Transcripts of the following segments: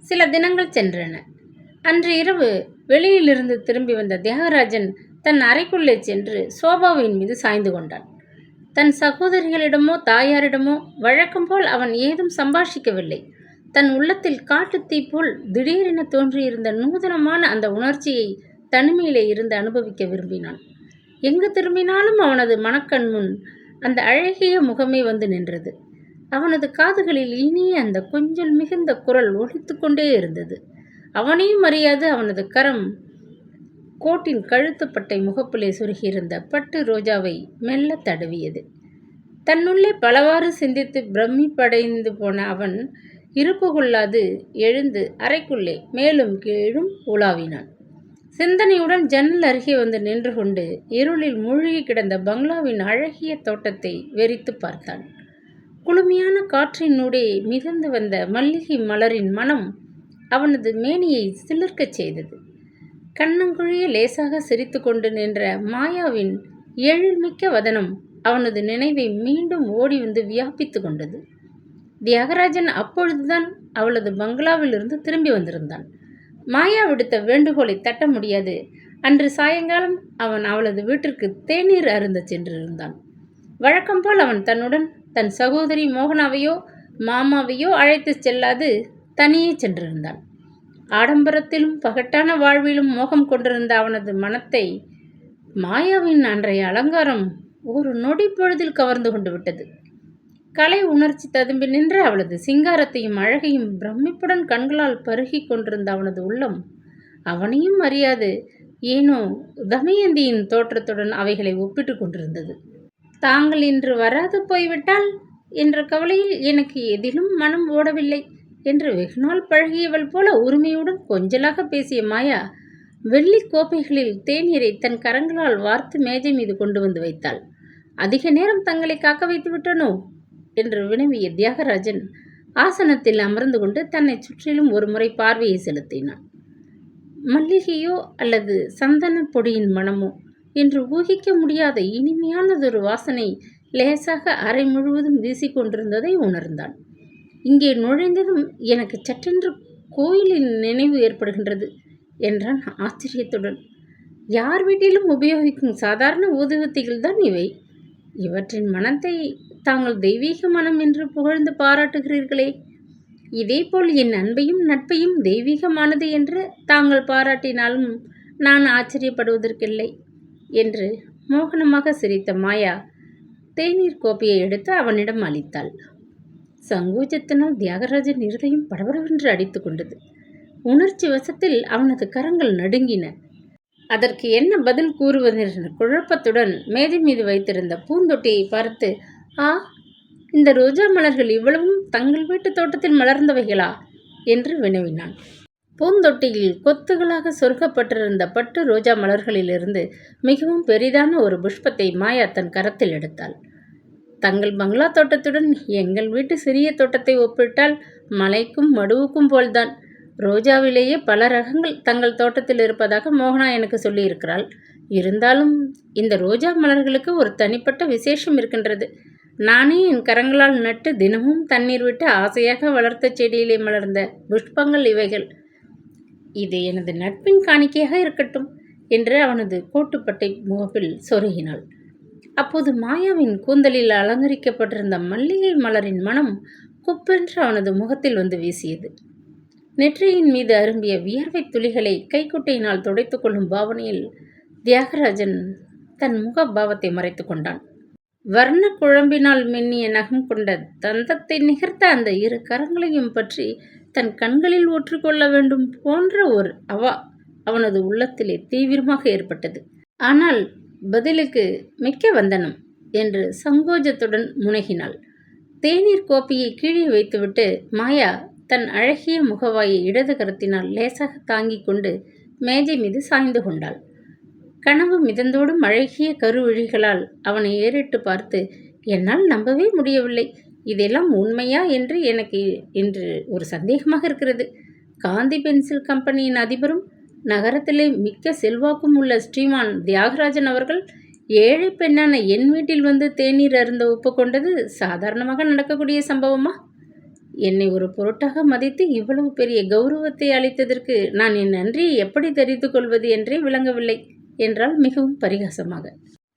சில தினங்கள் சென்றன. அன்று இரவு வெளியிலிருந்து திரும்பி வந்த தியாகராஜன் தன் அறைக்குள்ளே சென்று சோபாவின் மீது சாய்ந்து கொண்டான். தன் சகோதரிகளிடமோ தாயாரிடமோ வழக்கம் போல் அவன் ஏதும் சம்பாஷிக்கவில்லை. தன் உள்ளத்தில் காட்டுத்தீ போல் திடீரென தோன்றியிருந்த நூதனமான அந்த உணர்ச்சியை தனிமையிலே இருந்து அனுபவிக்க விரும்பினான். எங்கு திரும்பினாலும் அவனது மனக்கண் முன் அந்த அழகிய முகமே வந்து நின்றது. அவனது காதுகளில் இனிய அந்த கொஞ்சல் மிகுந்த குரல் ஒலித்து கொண்டே இருந்தது. அவனையும் அறியாது அவனது கரம் கோட்டின் கழுத்துப்பட்டை முகப்பிலே சுருகியிருந்த பட்டு ரோஜாவை மெல்ல தடவியது. தன்னுள்ளே பலவாறு சிந்தித்து பிரமிப்படைந்து போன அவன் இருப்பு கொள்ளாது எழுந்து அறைக்குள்ளே மேலும் கீழும் உலாவினான். சிந்தனையுடன் ஜன்னல் அருகே வந்து நின்று கொண்டு இருளில் மூழ்கி கிடந்த பங்களாவின் அழகிய தோட்டத்தை வெறித்து பார்த்தான். குளுமையான காற்றினூடே மிதந்து வந்த மல்லிகை மலரின் மனம் அவனது மேனியை சிலிர்க்கச் செய்தது. கண்ணங்குழிய லேசாக சிரித்து கொண்டு நின்ற மாயாவின் எழில்மிக்க வதனம் அவனது நினைவை மீண்டும் ஓடி வந்து வியாபித்து கொண்டது. தியாகராஜன் அப்பொழுதுதான் அவளது பங்களாவிலிருந்து திரும்பி வந்திருந்தான். மாயா விடுத்த வேண்டுகோளை தட்ட முடியாது. அன்று சாயங்காலம் அவன் அவளது வீட்டிற்கு தேநீர் அருந்த சென்றிருந்தான். வழக்கம் போல் அவன் தன்னுடன் தன் சகோதரி மோகனாவையோ மாமாவையோ அழைத்து செல்லாது தனியே சென்றிருந்தான். ஆடம்பரத்திலும் பகட்டான வாழ்விலும் மோகம் கொண்டிருந்த அவனது மனத்தை மாயாவின் அன்றைய அலங்காரம் ஒரு நொடி பொழுதில் கவர்ந்து கொண்டு விட்டது. கலை உணர்ச்சி ததும்பி நின்ற அவளது சிங்காரத்தையும் அழகையும் பிரமிப்புடன் கண்களால் பருகி கொண்டிருந்த அவனது உள்ளம் அவனையும் அறியாது ஏனோ தமயந்தியின் தோற்றத்துடன் அவைகளை ஒப்பிட்டு கொண்டிருந்தது. தாங்கள் இன்று வராது போய்விட்டால் என்ற கவலையில் எனக்கு எதிலும் மனம் ஓடவில்லை என்று வெகுநாள் பழகியவள் போல உரிமையுடன் கொஞ்சலாக பேசிய மாயா வெள்ளி கோப்பைகளில் தேநீரை தன் கரங்களால் வார்த்து மேஜை மீது கொண்டு வந்து வைத்தாள். அதிக நேரம் தங்களை காக்க வைத்து விட்டனோ என்று வினவிய தியாகராஜன் ஆசனத்தில் அமர்ந்து கொண்டு தன்னை சுற்றிலும் ஒரு முறை பார்வையை செலுத்தினான். மல்லிகையோ அல்லது சந்தன பொடியின் மனமோ என்று ஊகிக்க முடியாத இனிமையானதொரு வாசனை லேசாக அறை முழுவதும் வீசிக்கொண்டிருந்ததை உணர்ந்தான். இங்கே நுழைந்ததும் எனக்கு சற்றென்று கோயிலின் நினைவு ஏற்படுகின்றது என்றான் ஆச்சரியத்துடன். யார் வீட்டிலும் உபயோகிக்கும் சாதாரண ஊதுவத்திகள்தான் இவை. இவற்றின் மனத்தை தாங்கள் தெய்வீக மனம் என்று புகழ்ந்து பாராட்டுகிறீர்களே, இதேபோல் என் அன்பையும் நட்பையும் தெய்வீகமானது என்று தாங்கள் பாராட்டினாலும் நான் ஆச்சரியப்படுவதற்கில்லை என்று மோகனமாக சிரித்த மாயா தேநீர் கோப்பையை எடுத்து அவனிடம் அளித்தாள். சங்கோஜத்தினால் தியாகராஜன் இருதயம் படபடவென்று அடித்து கொண்டது. உணர்ச்சி வசத்தில் அவனது கரங்கள் நடுங்கின. அதற்கு என்ன பதில் கூறுவதென்ற குழப்பத்துடன் மேஜை மீது வைத்திருந்த பூந்தொட்டியை பார்த்து, ஆ, இந்த ரோஜா மலர்கள் இவ்வளவும் தங்கள் வீட்டு தோட்டத்தில் மலர்ந்தவைகளா என்று வினவினான். பூந்தொட்டியில் கொத்துகளாக சொருகப்பட்டிருந்த பட்டு ரோஜா மலர்களிலிருந்து மிகவும் பெரிதான ஒரு புஷ்பத்தை மாயா தன் கரத்தில் எடுத்தாள். தங்கள் பங்களா தோட்டத்துடன் எங்கள் வீட்டு சிறிய தோட்டத்தை ஒப்பிட்டால் மலைக்கும் மடுவுக்கும் போல்தான். ரோஜாவிலேயே பல ரகங்கள் தங்கள் தோட்டத்தில் இருப்பதாக மோகனா எனக்கு சொல்லியிருக்கிறாள். இருந்தாலும் இந்த ரோஜா மலர்களுக்கு ஒரு தனிப்பட்ட விசேஷம் இருக்கின்றது. நானே என் கரங்களால் நட்டு தினமும் தண்ணீர் விட்டு ஆசையாக வளர்த்த செடியிலே மலர்ந்த புஷ்பங்கள் இவைகள். இது எனது நட்பின் காணிக்கையாக இருக்கட்டும் என்று அவனது கோட்டுப்பட்டை முகப்பில் சொருகினாள். அப்போது மாயாவின் கூந்தலில் அலங்கரிக்கப்பட்டிருந்த மல்லிகை மலரின் மனம் குப்பென்று அவனது முகத்தில் வந்து வீசியது. நெற்றியின் மீது அரும்பிய வியர்வை துளிகளை கைக்குட்டையினால் துடைத்து கொள்ளும் பாவனையில் தியாகராஜன் தன் முக பாவத்தை மறைத்து கொண்டான். வர்ண குழம்பினால் மென்னிய நகம் கொண்ட தந்தத்தை நிகர்த்த அந்த இரு கரங்களையும் பற்றி தன் கண்களில் ஒற்றுக்கொள்ள வேண்டும் போன்ற ஒரு அவனது உள்ளத்திலே தீவிரமாக ஏற்பட்டது. ஆனால் பதிலுக்கு மிக்க வந்தனம் என்று சங்கோஜத்துடன் முனகினாள். தேநீர் கோப்பையை கீழே வைத்துவிட்டு மாயா தன் அழகிய முகவாயை இடது கரத்தினால் லேசாக தாங்கிக் கொண்டு மேஜை மீது சாய்ந்து கொண்டாள். கனவு மிதந்தோடும் அழகிய கருவிழிகளால் அவனை ஏறிட்டு பார்த்து, என்னால் நம்பவே முடியவில்லை, இதெல்லாம் உண்மையா என்று எனக்கு இன்று ஒரு சந்தேகமாக இருக்கிறது. காந்தி பென்சில் கம்பெனியின் அதிபரும் நகரத்திலே மிக்க செல்வாக்கும் உள்ள ஸ்ரீமான் தியாகராஜன் அவர்கள் ஏழை பெண்ணான என் வீட்டில் வந்து தேநீர் அருந்த ஒப்புக்கொண்டது சாதாரணமாக நடக்கக்கூடிய சம்பவமா என்னை ஒரு பொருட்டாக மதித்து இவ்வளவு பெரிய கௌரவத்தை அளித்ததற்கு நான் என் நன்றியை எப்படி தெரிந்து கொள்வது என்றே விளங்கவில்லை என்றால் மிகவும் பரிகாசமாக.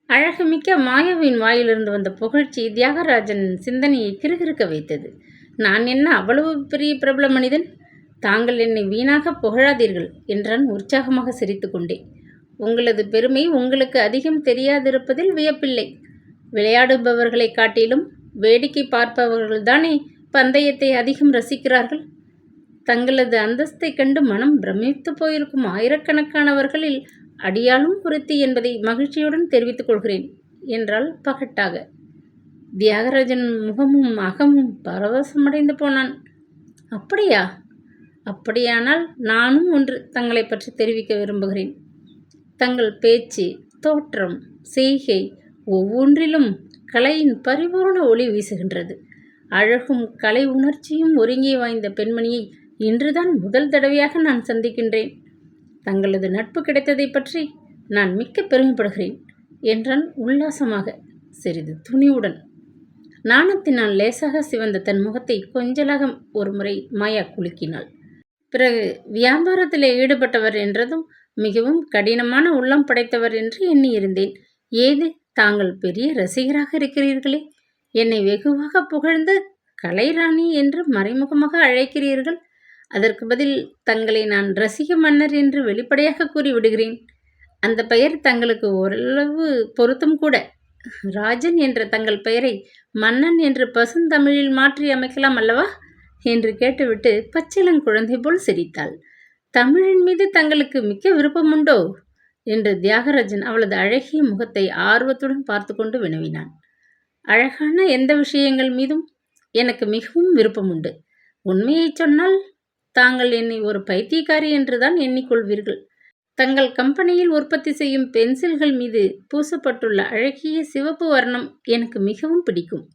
அழகுமிக்க மாயாவின் வாயிலிருந்து வந்த புகழ்ச்சி தியாகராஜன் சிந்தனையை கிறுகிறுக்க வைத்தது. நான் என்ன அவ்வளவு பெரிய பிரபல மனிதன்? தாங்கள் என்னை வீணாக புகழாதீர்கள் என்றான் உற்சாகமாக சிரித்து கொண்டே. உங்களது பெருமை உங்களுக்கு அதிகம் தெரியாதிருப்பதில் வியப்பில்லை. விளையாடுபவர்களை காட்டிலும் வேடிக்கை பார்ப்பவர்கள்தானே பந்தயத்தை அதிகம் ரசிக்கிறார்கள். தங்களது அந்தஸ்தை கண்டு மனம் பிரமித்து போயிருக்கும் ஆயிரக்கணக்கானவர்களில் அடியாலும் ஒருத்தி என்பதை மகிழ்ச்சியுடன் தெரிவித்துக் கொள்கிறேன் என்றாள் பகட்டாக. தியாகராஜன் முகமும் அகமும் பரவசமடைந்து போனான். அப்படியா? அப்படியானால் நானும் ஒன்று தங்களை பற்றி தெரிவிக்க விரும்புகிறேன். தங்கள் பேச்சு, தோற்றம், செய்கை ஒவ்வொன்றிலும் கலையின் பரிபூர்ண ஒளி வீசுகின்றது. அழகும் கலை உணர்ச்சியும் ஒருங்கே வாய்ந்த பெண்மணியை இன்றுதான் முதல் தடவையாக நான் சந்திக்கின்றேன். தங்களது நட்பு கிடைத்ததை பற்றி நான் மிக்க பெருமைப்படுகிறேன் என்றான் உல்லாசமாக, சிறிது துணிவுடன். நாணத்தினால் லேசாக சிவந்த தன் முகத்தை கொஞ்சலாக ஒரு முறை மாயா குலுக்கினாள். பிறகு வியாபாரத்தில் ஈடுபட்டவர் என்றதும் மிகவும் கடினமான உள்ளம் படைத்தவர் என்று எண்ணியிருந்தேன். ஏது, தாங்கள் பெரிய ரசிகராக இருக்கிறீர்களே, என்னை வெகுவாக புகழ்ந்து கலைராணி என்று மறைமுகமாக அழைக்கிறீர்கள். அதற்கு பதில் தங்களை நான் ரசிக மன்னர் என்று வெளிப்படையாக கூறிவிடுகிறேன். அந்த பெயர் தங்களுக்கு ஓரளவு பொருத்தம் கூட. ராஜன் என்ற தங்கள் பெயரை மன்னன் என்று பசுந்தமிழில் மாற்றி அமைக்கலாம் அல்லவா என்று கேட்டுவிட்டு பச்சிளங்குழந்தை போல் சிரித்தாள். தமிழின் மீது தங்களுக்கு மிக்க விருப்பமுண்டோ என்று தியாகராஜன் அவளது அழகிய முகத்தை ஆர்வத்துடன் பார்த்து கொண்டு வினவினான். அழகான எந்த விஷயங்கள் மீதும் எனக்கு மிகவும் விருப்பமுண்டு. உண்மையை சொன்னால் தாங்கள் என்னை ஒரு பைத்தியக்காரி என்றுதான் எண்ணிக்கொள்வீர்கள். தங்கள் கம்பெனியில் உற்பத்தி செய்யும் பென்சில்கள் மீது பூசப்பட்டுள்ள அழகிய சிவப்பு வர்ணம் எனக்கு மிகவும் பிடிக்கும்.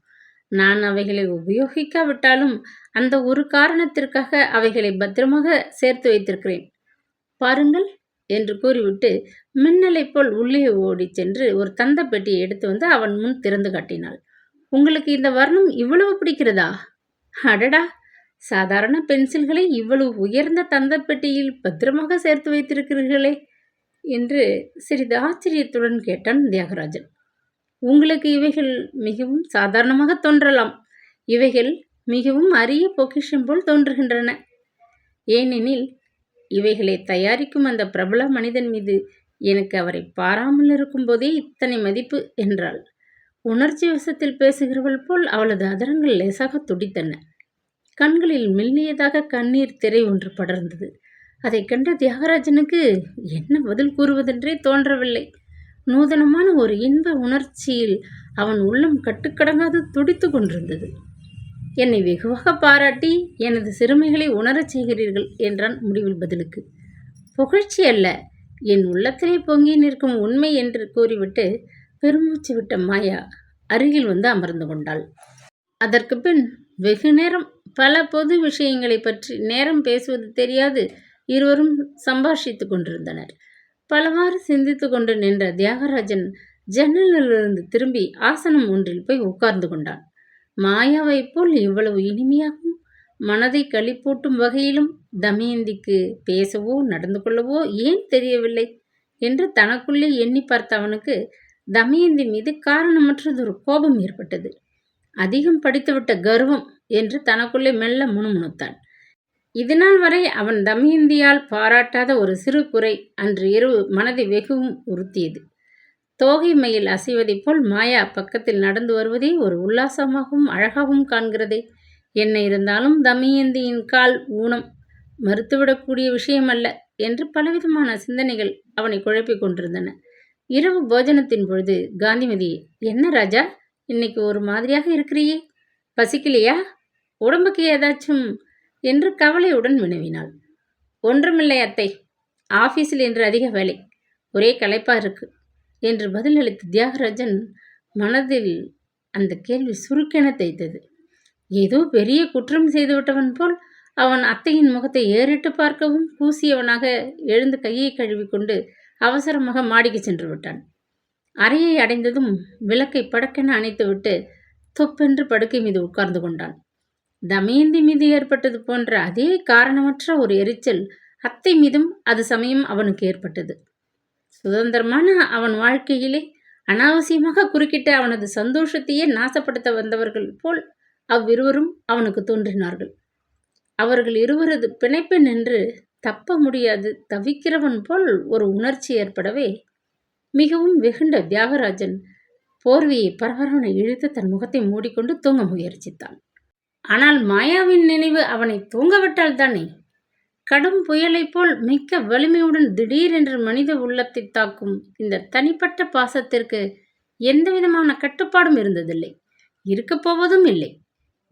நான் அவைகளை உபயோகிக்காவிட்டாலும் அந்த ஒரு காரணத்திற்காக அவைகளை பத்திரமாக சேர்த்து வைத்திருக்கிறேன். பாருங்கள் என்று கூறிவிட்டு மின்னலை போல் உள்ளே ஓடி சென்று ஒரு தந்த பெட்டியை எடுத்து வந்து அவன் முன் திறந்து காட்டினாள். உங்களுக்கு இந்த வர்ணம் இவ்வளவு பிடிக்கிறதா? அடடா, சாதாரண பென்சில்களை இவ்வளவு உயர்ந்த தந்த பெட்டியில் பத்திரமாக சேர்த்து வைத்திருக்கிறீர்களே என்று சிறிது ஆச்சரியத்துடன் கேட்டான் தியாகராஜன். உங்களுக்கு இவைகள் மிகவும் சாதாரணமாக தோன்றலாம். இவைகள் மிகவும் அரிய பொக்கிஷம் போல் தோன்றுகின்றன. ஏனெனில் இவைகளை தயாரிக்கும் அந்த பிரபல மனிதன் மீது எனக்கு அவரை பாராமல் இருக்கும் போதே இத்தனை மதிப்பு என்றாள். உணர்ச்சி வசத்தில் பேசுகிறவள் போல் அவளது அதரங்கள் லேசாக துடித்தன. கண்களில் மெல்லியதாக கண்ணீர் திரை ஒன்று படர்ந்தது. அதை கண்ட தியாகராஜனுக்கு என்ன பதில் கூறுவதென்றே தோன்றவில்லை. நூதனமான ஒரு இன்ப உணர்ச்சியில் அவன் உள்ளம் கட்டுக்கடங்காது துடித்து கொண்டிருந்தது. என்னை வெகுவாக பாராட்டி எனது சிறுமைகளை உணரச் செய்கிறீர்கள் என்றான் முடிவில் பதிலுக்கு. புகழ்ச்சி அல்ல, என் உள்ளத்திலே பொங்கி நிற்கும் உண்மை என்று கூறிவிட்டு பெருமூச்சு விட்ட மாயா அருகில் வந்து அமர்ந்து கொண்டாள். அதற்கு பின் வெகு நேரம் பல பொது விஷயங்களை பற்றி நேரம் பேசுவது தெரியாது இருவரும் சம்பாஷித்து கொண்டிருந்தனர். பலவாறு சிந்தித்து கொண்டு நின்ற தியாகராஜன் ஜன்னலிலிருந்து திரும்பி ஆசனம் ஒன்றில் போய் உட்கார்ந்து கொண்டான். மாயாவை போல் இவ்வளவு இனிமையாகவும் மனதை களிப்பூட்டும் வகையிலும் தமயந்திக்கு பேசவோ நடந்து கொள்ளவோ ஏன் தெரியவில்லை என்று தனக்குள்ளே எண்ணி பார்த்த அவனுக்கு தமயந்தி மீது காரணமற்றதொரு கோபம் ஏற்பட்டது. அதிகம் படித்துவிட்ட கர்வம் என்று தனக்குள்ளே மெல்ல முணுமுணுத்தான். இதுநாள் வரை அவன் தமயந்தியால் பாராட்டாத ஒரு சிறு குறை அன்று இரவு மனதை வெகுவும் உறுத்தியது. தோகை மயில் அசைவதைப் போல் மாயா பக்கத்தில் நடந்து வருவதே ஒரு உல்லாசமாகவும் அழகாகவும் காண்கிறதே. என்ன இருந்தாலும் தமயந்தியின் கால் ஊனம் மறுத்துவிடக்கூடிய விஷயமல்ல என்று பலவிதமான சிந்தனைகள் அவனை குழப்பிக் கொண்டிருந்தன. இரவு போஜனத்தின் பொழுது காந்திமதி, என்ன ராஜா, இன்னைக்கு ஒரு மாதிரியாக இருக்கிறியே, பசிக்கலையா, உடம்புக்கு ஏதாச்சும் என்று கவலையுடன் வினவினாள். ஒன்றுமில்லை அத்தை, ஆஃபீஸில் இன்று அதிக வேலை, ஒரே களைப்பா இருக்கு என்று பதிலளித்த தியாகராஜன் மனதில் அந்த கேள்வி சுருக்கென தைத்தது. ஏதோ பெரிய குற்றம் செய்துவிட்டவன் போல் அவன் அத்தையின் முகத்தை ஏறிட்டு பார்க்கவும் கூசியவனாக எழுந்து கையை கழுவிக்கொண்டு அவசரமாக மாடிக்கு சென்று விட்டான். அறையை அடைந்ததும் விளக்கை படக்கென அணைத்துவிட்டு தொப்பென்று படுக்கை மீது உட்கார்ந்து கொண்டான். தமயந்தி மீது ஏற்பட்டது போன்ற அதே காரணமற்ற ஒரு எரிச்சல் அத்தை மீதும் அது சமயம் அவனுக்கு ஏற்பட்டது. சுதந்திரமான அவன் வாழ்க்கையிலே அனாவசியமாக குறுக்கிட்ட அவனது சந்தோஷத்தையே நாசப்படுத்த வந்தவர்கள் போல் அவ்விருவரும் அவனுக்கு தோன்றினார்கள். அவர்கள் இருவரது பிணைப்பு நின்று தப்ப முடியாது தவிக்கிறவன் போல் ஒரு உணர்ச்சி ஏற்படவே மிகவும் வெகுண்ட தியாகராஜன் போர்வையை பரபரவனை இழுத்து தன் முகத்தை மூடிக்கொண்டு தூங்க முயற்சித்தான். ஆனால் மாயாவின் நினைவு அவனை தூங்கவிட்டால் தானே. கடும் புயலைப் போல் மிக்க வலிமையுடன் திடீரென்று மனித உள்ளத்தை தாக்கும் இந்த தனிப்பட்ட பாசத்திற்கு எந்தவிதமான கட்டுப்பாடும் இருந்ததில்லை, இருக்கப் போவதும் இல்லை.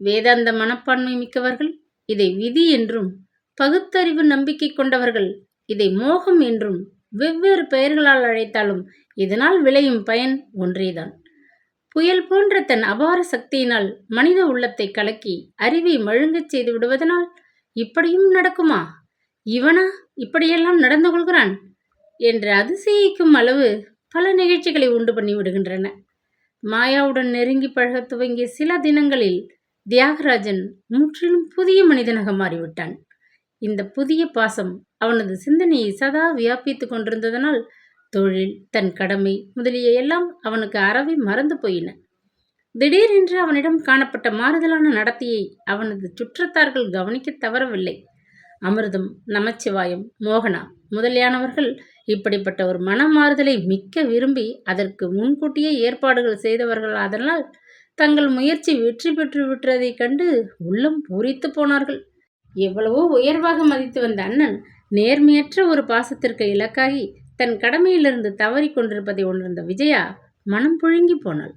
வேதாந்த மனப்பான்மை மிக்கவர்கள் இதை விதி என்றும், பகுத்தறிவு நம்பிக்கை கொண்டவர்கள் இதை மோகம் என்றும் வெவ்வேறு பெயர்களால் அழைத்தாலும் இதனால் விளையும் பயன் ஒன்றேதான். புயல் போன்ற தன் அபார சக்தியினால் மனித உள்ளத்தை கலக்கி அறிவை மழுங்கச் செய்து விடுவதனால் இப்படியும் நடக்குமா, இவனா இப்படியெல்லாம் நடந்து கொள்கிறான் என்று அதிசயிக்கும் அளவு பல நிகழ்ச்சிகளை உண்டு பண்ணி விடுகின்றன. மாயாவுடன் நெருங்கி பழக துவங்கிய சில தினங்களில் தியாகராஜன் முற்றிலும் புதிய மனிதனாக மாறிவிட்டான். இந்த புதிய பாசம் அவனது சிந்தனையை சதா வியாபித்து கொண்டிருந்ததனால் தொழில், தன் கடமை முதலிய எல்லாம் அவனுக்கு அறவே மறந்து போயின. திடீரென்று அவனிடம் காணப்பட்ட மாறுதலான நடத்தையை அவனது சுற்றத்தார்கள் கவனிக்க தவறவில்லை. அமிர்தம், நமச்சிவாயம், மோகனா முதலியானவர்கள் இப்படிப்பட்ட ஒரு மனமாறுதலை மிக்க விரும்பி அதற்கு முன்கூட்டியே ஏற்பாடுகள் செய்தவர்கள். அதனால் தங்கள் முயற்சி வெற்றி பெற்று விட்டதைக் கண்டு உள்ளம் பூரித்து போனார்கள். எவ்வளவோ உயர்வாக மதித்து வந்த அண்ணன் நேர்மையற்ற ஒரு பாசத்திற்கு இலக்காகி தன் கடமையிலிருந்து தவறி கொண்டிருப்பதை உணர்ந்த விஜயா மனம் புழுங்கி போனாள்.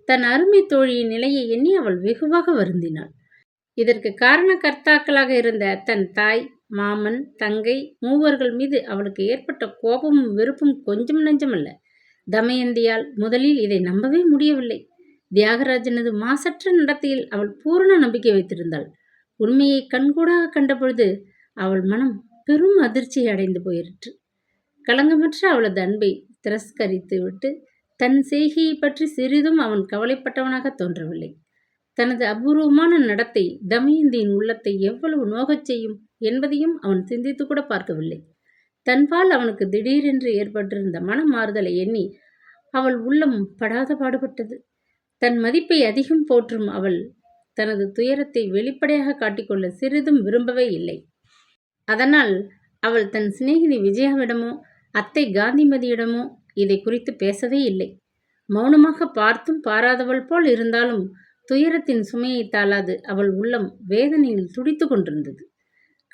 தன் அருமை தோழியின் நிலையை எண்ணி அவள் வெகுவாக வருந்தினாள். இதற்கு காரணகர்த்தாக்களாக இருந்த தன் தாய், மாமன், தங்கை மூவர்கள் மீது அவளுக்கு ஏற்பட்ட கோபமும் வெறுப்பும் கொஞ்சம் நஞ்சமல்ல. தமயந்தியால் முதலில் இதை நம்பவே முடியவில்லை. தியாகராஜனது மாசற்ற நடத்தையில் அவள் பூரண நம்பிக்கை வைத்திருந்தாள். உண்மையை கண்கூடாக கண்டபொழுது அவள் மனம் பெரும் அதிர்ச்சியை அடைந்து போயிற்று. களங்கமற்ற அவளது அன்பை திரஸ்கரித்து விட்டு தன் செய்கையை பற்றி சிறிதும் அவன் கவலைப்பட்டவனாக தோன்றவில்லை. தனது அபூர்வமான நடத்தை தமயந்தியின் உள்ளத்தை எவ்வளவு நோகச் செய்யும் என்பதையும் அவன் சிந்தித்து கூட பார்க்கவில்லை. தன்பால் அவனுக்கு திடீரென்று ஏற்பட்டிருந்த மன மாறுதலை எண்ணி அவள் உள்ளம் படாத பாடுபட்டது. தன் மதிப்பை அதிகம் போற்றும் அவள் தனது துயரத்தை வெளிப்படையாக காட்டிக்கொள்ள சிறிதும் விரும்பவே இல்லை. அதனால் அவள் தன் சிநேகிதி விஜயாவிடமோ அத்தை காந்திமதியிடமோ இதை குறித்து பேசவே இல்லை. மௌனமாக பார்த்தும் பாராதவள் போல் இருந்தாலும் துயரத்தின் சுமையை தாளாது அவள் உள்ளம் வேதனையில் துடித்து கொண்டிருந்தது.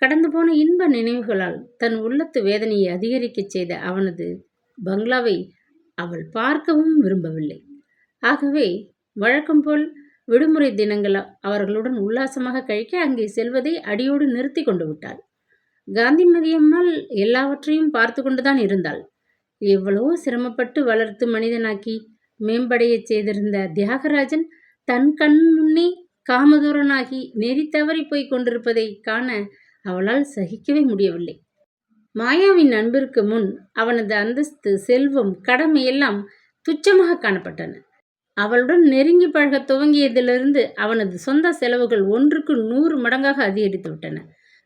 கடந்து போன இன்ப நினைவுகளால் தன் உள்ளத்து வேதனையை அதிகரிக்கச் செய்த அவனது பங்களாவை அவள் பார்க்கவும் விரும்பவில்லை. ஆகவே வழக்கம் போல் விடுமுறை தினங்கள் அவர்களுடன் உல்லாசமாக கழிக்க அங்கே செல்வதை அடியோடு நிறுத்தி கொண்டு விட்டாள். காந்திமதியம்மாள் எல்லாவற்றையும் பார்த்து கொண்டுதான் இருந்தாள். எவ்வளவோ சிரமப்பட்டு வளர்த்து மனிதனாக்கி மேம்படையச் செய்திருந்த தியாகராஜன் தன் கண் முன்னே காமதூரனாகி நெறி தவறி போய் கொண்டிருப்பதை காண அவளால் சகிக்கவே முடியவில்லை. மாயாவின் அன்பிற்கு முன் அவனது அந்தஸ்து, செல்வம், கடமையெல்லாம் துச்சமாக காணப்பட்டன. அவளுடன் நெருங்கி பழக துவங்கியதிலிருந்து அவனது சொந்த செலவுகள் 1க்கு 100 மடங்காக அதிகரித்து விட்டன.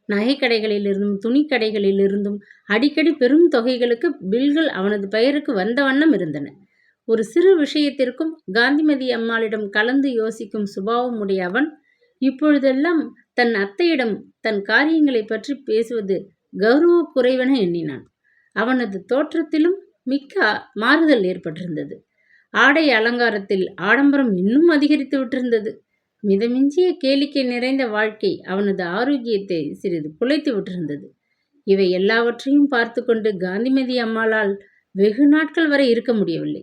நகைக்கடைகளிலிருந்தும் துணிக்கடைகளிலிருந்தும் அடிக்கடி பெரும் தொகைகளுக்கு பில்கள் அவனது பெயருக்கு வந்த வண்ணம் இருந்தன. ஒரு சிறு விஷயத்திற்கும் காந்திமதி அம்மாளிடம் கலந்து யோசிக்கும் சுபாவம் உடைய அவன் இப்பொழுதெல்லாம் தன் அத்தையிடம் தன் காரியங்களை பற்றி பேசுவது கௌரவ குறைவென எண்ணினான். அவனது தோற்றத்திலும் மிக்க மாறுதல் ஏற்பட்டிருந்தது. ஆடை அலங்காரத்தில் ஆடம்பரம் இன்னும் அதிகரித்து விட்டிருந்தது. மிதமிஞ்சிய கேளிக்கை நிறைந்த வாழ்க்கை அவனது ஆரோக்கியத்தை சிறிது குலைத்து விட்டிருந்தது. இவை எல்லாவற்றையும் பார்த்து கொண்டு காந்திமதி அம்மாளால் வெகு நாட்கள் வரை இருக்க முடியவில்லை.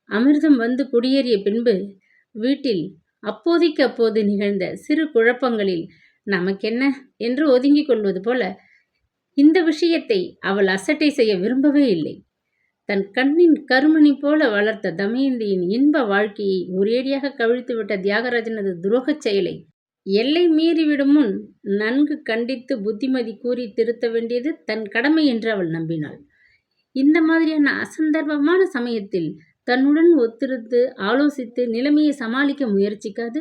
அமிர்தம் வந்து குடியேறிய பின்பு வீட்டில் அப்போதைக்கு அப்போது நிகழ்ந்த சிறு குழப்பங்களில் நமக்கென்ன என்று ஒதுங்கிக் கொள்வது போல இந்த விஷயத்தை அவள் அசட்டை செய்ய விரும்பவே இல்லை. தன் கண்ணின் கருமணி போல வளர்த்த தமயந்தியின் இன்ப வாழ்க்கையை ஒரேடியாக கவிழ்த்துவிட்ட தியாகராஜனது துரோகச் செயலை எல்லை மீறிவிடும் முன் நன்கு கண்டித்து புத்திமதி கூறி திருத்த வேண்டியது தன் கடமை என்று அவள் நம்பினாள். இந்த மாதிரியான அசந்தர்ப்பமான சமயத்தில் தன்னுடன் ஒத்திருந்து ஆலோசித்து நிலைமையை சமாளிக்க முயற்சிக்காது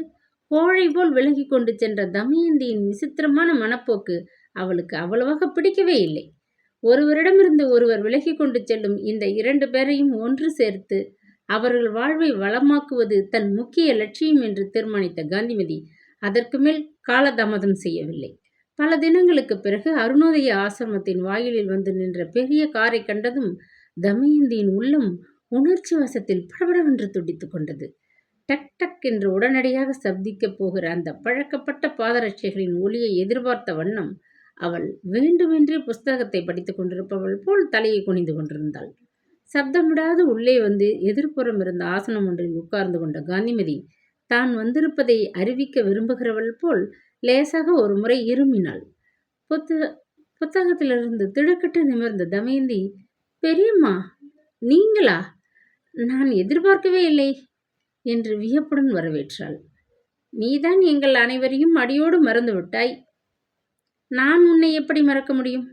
கோழை போல் விலகி கொண்டு சென்ற தமயந்தியின் விசித்திரமான மனப்போக்கு அவளுக்கு அவ்வளவாக பிடிக்கவே இல்லை. ஒருவரிடமிருந்து ஒருவர் விலகி கொண்டு செல்லும் இந்த 2 பேரையும் ஒன்று சேர்த்து அவர்கள் வாழ்வை வளமாக்குவது தன் முக்கிய லட்சியம் என்று தீர்மானித்த காந்திமதி அதற்கு மேல் காலதாமதம் செய்யவில்லை. பல தினங்களுக்கு பிறகு அருணோதய ஆசிரமத்தின் வாயிலில் வந்து நின்ற பெரிய காரை கண்டதும் தமயந்தியின் உள்ளம் உணர்ச்சி வசத்தில் படபடவென்று துடித்து கொண்டது. டக் டக் என்று உடனடியாக சப்திக்கப் போகிற அந்த பழக்கப்பட்ட பாதரட்சைகளின் ஒளியை எதிர்பார்த்த வண்ணம் அவள் வேண்டுமென்றே புஸ்தகத்தை படித்துக் கொண்டிருப்பவள் போல் தலையை குனிந்து கொண்டிருந்தாள். சப்தமிடாது உள்ளே வந்து எதிர்ப்புறம் இருந்த ஆசனம் ஒன்றில் உட்கார்ந்து கொண்ட காந்திமதி தான் வந்திருப்பதை அறிவிக்க விரும்புகிறவள் போல் லேசாக ஒரு முறை இருமினாள். புத்தகத்திலிருந்து திடுக்கிட்டு நிமிர்ந்த தமயந்தி, பெரியம்மா, நீங்களா? நான் எதிர்பார்க்கவே இல்லை என்று வியப்புடன் வரவேற்றாள். நீதான் எங்கள் அனைவரையும் அடியோடு மறந்து விட்டாய். நான் உன்னை எப்படி மறக்க முடியும்?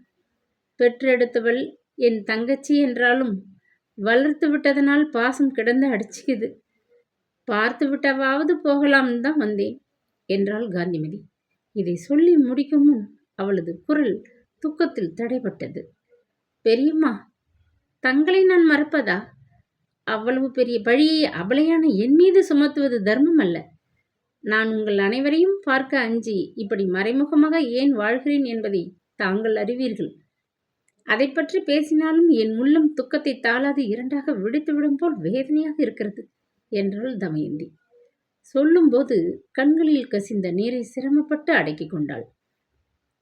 பெற்றெடுத்தவள் என் தங்கச்சி என்றாலும் வளர்த்து விட்டதனால் பாசம் கிடந்து அடிச்சுக்குது. பார்த்து விட்டவாவது போகலாம்னு தான் வந்தேன் என்றாள் காந்திமதி. இதை சொல்லி முடிக்கும் முன் அவளது குரல் துக்கத்தில் தடைப்பட்டது. பெரியம்மா, தங்களை நான் மறப்பதா? அவ்வளவு பெரிய பழியை அபலையான என் மீது சுமத்துவது தர்மம் அல்ல. நான் உங்கள் அனைவரையும் பார்க்க அஞ்சி இப்படி மறைமுகமாக ஏன் வாழ்கிறேன் என்பதை தாங்கள் அறிவீர்கள். அதை பற்றி பேசினாலும் என் உள்ளம் துக்கத்தை தாளாது 2ஆக விடுத்துவிடும் போல் வேதனையாக இருக்கிறது என்றாள் தமயந்தி. சொல்லும்போது கண்களில் கசிந்த நீரை சிரமப்பட்டு அடக்கி கொண்டாள்.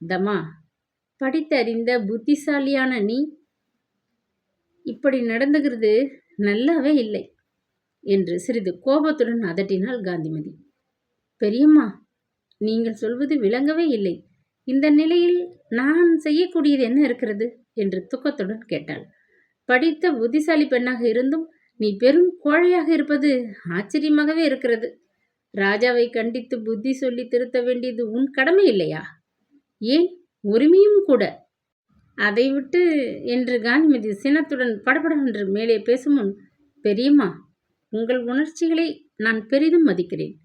தமா, படித்தறிந்த புத்திசாலியான நீ இப்படி நடந்துகிறது நல்லாவே இல்லை என்று சிறிது கோபத்துடன் அதட்டினாள் காந்திமதி. பெரியம்மா, நீங்கள் சொல்வது விளங்கவே இல்லை. இந்த நிலையில் நான் செய்யக்கூடியது என்ன இருக்கிறது என்று துக்கத்துடன் கேட்டாள். படித்த புத்திசாலி பெண்ணாக இருந்தும் நீ பெரும் கோழையாக இருப்பது ஆச்சரியமாகவே இருக்கிறது. ராஜாவை கண்டித்து புத்தி சொல்லி திருத்த வேண்டியது உன் கடமை இல்லையா? ஏன், உரிமையும் கூட. அதை விட்டு என்று காந்திமதி சினத்துடன் படபடவென்று மேலே பேசும் முன், பெரியம்மா, உங்கள் உணர்ச்சிகளை நான் பெரிதும் மதிக்கிறேன்.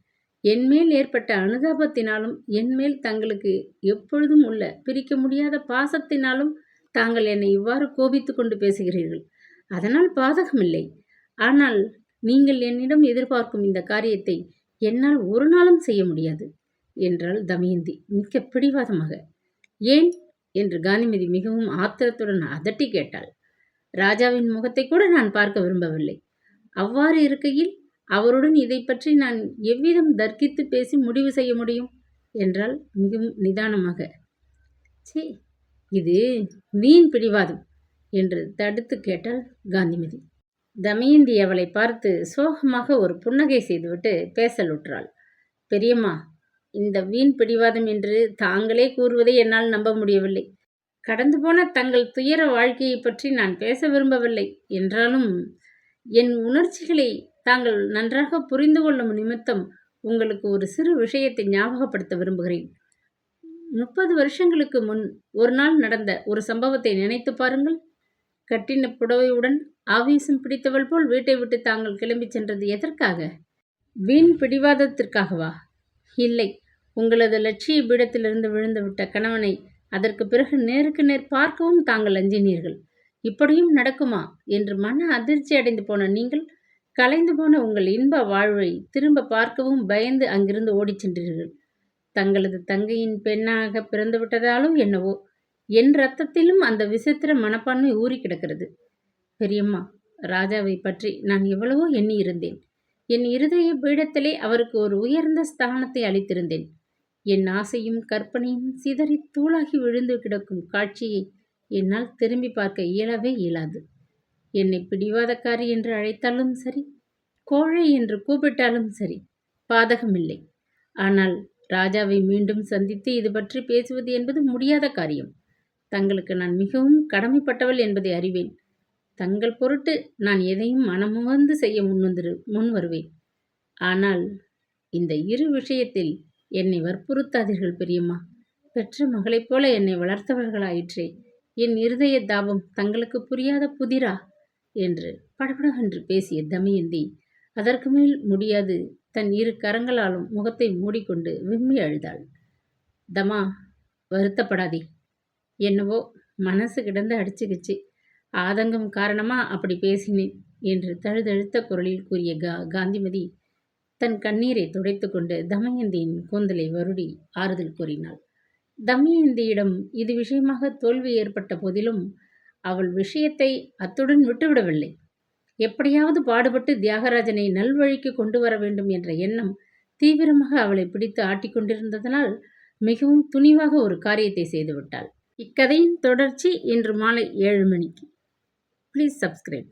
என்மேல் ஏற்பட்ட அனுதாபத்தினாலும் என்மேல் தங்களுக்கு எப்பொழுதும் உள்ள பிரிக்க முடியாத பாசத்தினாலும் தாங்கள் என்னை இவ்வாறு கோபித்து கொண்டு பேசுகிறீர்கள். அதனால் பாதகமில்லை. ஆனால் நீங்கள் என்னிடம் எதிர்பார்க்கும் இந்த காரியத்தை என்னால் ஒரு நாளும் செய்ய முடியாது என்றாள் தமயந்தி மிக்க பிடிவாதமாக. ஏன் என்று காந்திமதி மிகவும் ஆத்திரத்துடன் அதட்டி கேட்டாள். ராஜாவின் முகத்தை கூட நான் பார்க்க விரும்பவில்லை. அவ்வாறு இருக்கையில் அவருடன் இதை பற்றி நான் எவ்விதம் தர்க்கித்து பேசி முடிவு செய்ய முடியும் என்றால் மிகவும் நிதானமாக. சீ, இது வீண் பிடிவாதம் என்று தடுத்து கேட்டாள் காந்திமதி. தமயந்தி அவளை பார்த்து சோகமாக ஒரு புன்னகை செய்துவிட்டு பேசலுற்றாள். பெரியம்மா, இந்த வீண் பிடிவாதம் என்று தாங்களே கூறுவதை என்னால் நம்ப முடியவில்லை. கடந்து போன தங்கள் துயர வாழ்க்கையை பற்றி நான் பேச விரும்பவில்லை. என்றாலும் என் உணர்ச்சிகளை தாங்கள் நன்றாக புரிந்து கொள்ளும் நிமித்தம் உங்களுக்கு ஒரு சிறு விஷயத்தை ஞாபகப்படுத்த விரும்புகிறேன். 30 வருஷங்களுக்கு முன் ஒரு நாள் நடந்த ஒரு சம்பவத்தை நினைத்து பாருங்கள். கட்டின புடவையுடன் ஆவேசம் பிடித்தவள் போல் வீட்டை விட்டு தாங்கள் கிளம்பி சென்றது எதற்காக? வீண் பிடிவாதத்திற்காகவா? இல்லை, உங்களது லட்சிய பீடத்திலிருந்து விழுந்து விட்ட கணவனை அதற்கு பிறகு நேருக்கு நேர் பார்க்கவும் தாங்கள் அஞ்சினீர்கள். இப்படியும் நடக்குமா என்று மன அதிர்ச்சி அடைந்து போன நீங்கள் கலைந்து போன உங்கள் இன்ப வாழ்வை திரும்ப பார்க்கவும் பயந்து அங்கிருந்து ஓடிச் சென்றீர்கள். தங்களது தங்கையின் பெண்ணாக பிறந்து விட்டதாலோ என்னவோ என் இரத்தத்திலும் அந்த விசித்திர மனப்பான்மை ஊறி கிடக்கிறது. பெரியம்மா, ராஜாவை பற்றி நான் எவ்வளவோ எண்ணி இருந்தேன். என் இருதய பீடத்திலே அவருக்கு ஒரு உயர்ந்த ஸ்தானத்தை அளித்திருந்தேன். என் ஆசையும் கற்பனையும் சிதறி தூளாகி விழுந்து கிடக்கும் காட்சியை என்னால் திரும்பி பார்க்க இயலவே இயலாது. என்னை பிடிவாதக்காரி என்று அழைத்தாலும் சரி, கோழை என்று கூப்பிட்டாலும் சரி, பாதகமில்லை. ஆனால் ராஜாவை மீண்டும் சந்தித்து இது பற்றி பேசுவது என்பது முடியாத காரியம். தங்களுக்கு நான் மிகவும் கடமைப்பட்டவள் என்பதை அறிவேன். தங்கள் பொருட்டு நான் எதையும் மனமுவந்து செய்ய முன் வருவேன். ஆனால் இந்த இரு விஷயத்தில் என்னை வற்புறுத்தாதீர்கள் பெரியம்மா. பெற்ற மகளைப் போல என்னை வளர்த்தவர்களாயிற்றே, என் இருதய தாபம் தங்களுக்கு புரியாத புதிரா என்று படபடவென்று பேசிய தமயந்தி அதற்கு மேல் முடியாது, தன் இரு கரங்களாலும் முகத்தை மூடிக்கொண்டு விம்மி அழுதாள். தமா, வருத்தப்படாதே. என்னவோ மனசு கிடந்து அடிச்சுக்கிச்சு. ஆதங்கம் காரணமா அப்படி பேசினேன் என்று தழுதழுத்த குரலில் கூறிய காந்திமதி தன் கண்ணீரை துடைத்து கொண்டு தமயந்தியின் கூந்தலை வருடி ஆறுதல் கூறினாள். தமயந்தியிடம் இது விஷயமாக தோல்வி ஏற்பட்ட போதிலும் அவள் விஷயத்தை அத்துடன் விட்டுவிடவில்லை. எப்படியாவது பாடுபட்டு தியாகராஜனை நல்வழிக்கு கொண்டு வர வேண்டும் என்ற எண்ணம் தீவிரமாக அவளை பிடித்து ஆட்டிக்கொண்டிருந்ததனால் மிகவும் துணிவாக ஒரு காரியத்தை செய்துவிட்டாள். இக்கதையின் தொடர்ச்சி இன்று மாலை 7 மணிக்கு. Please subscribe.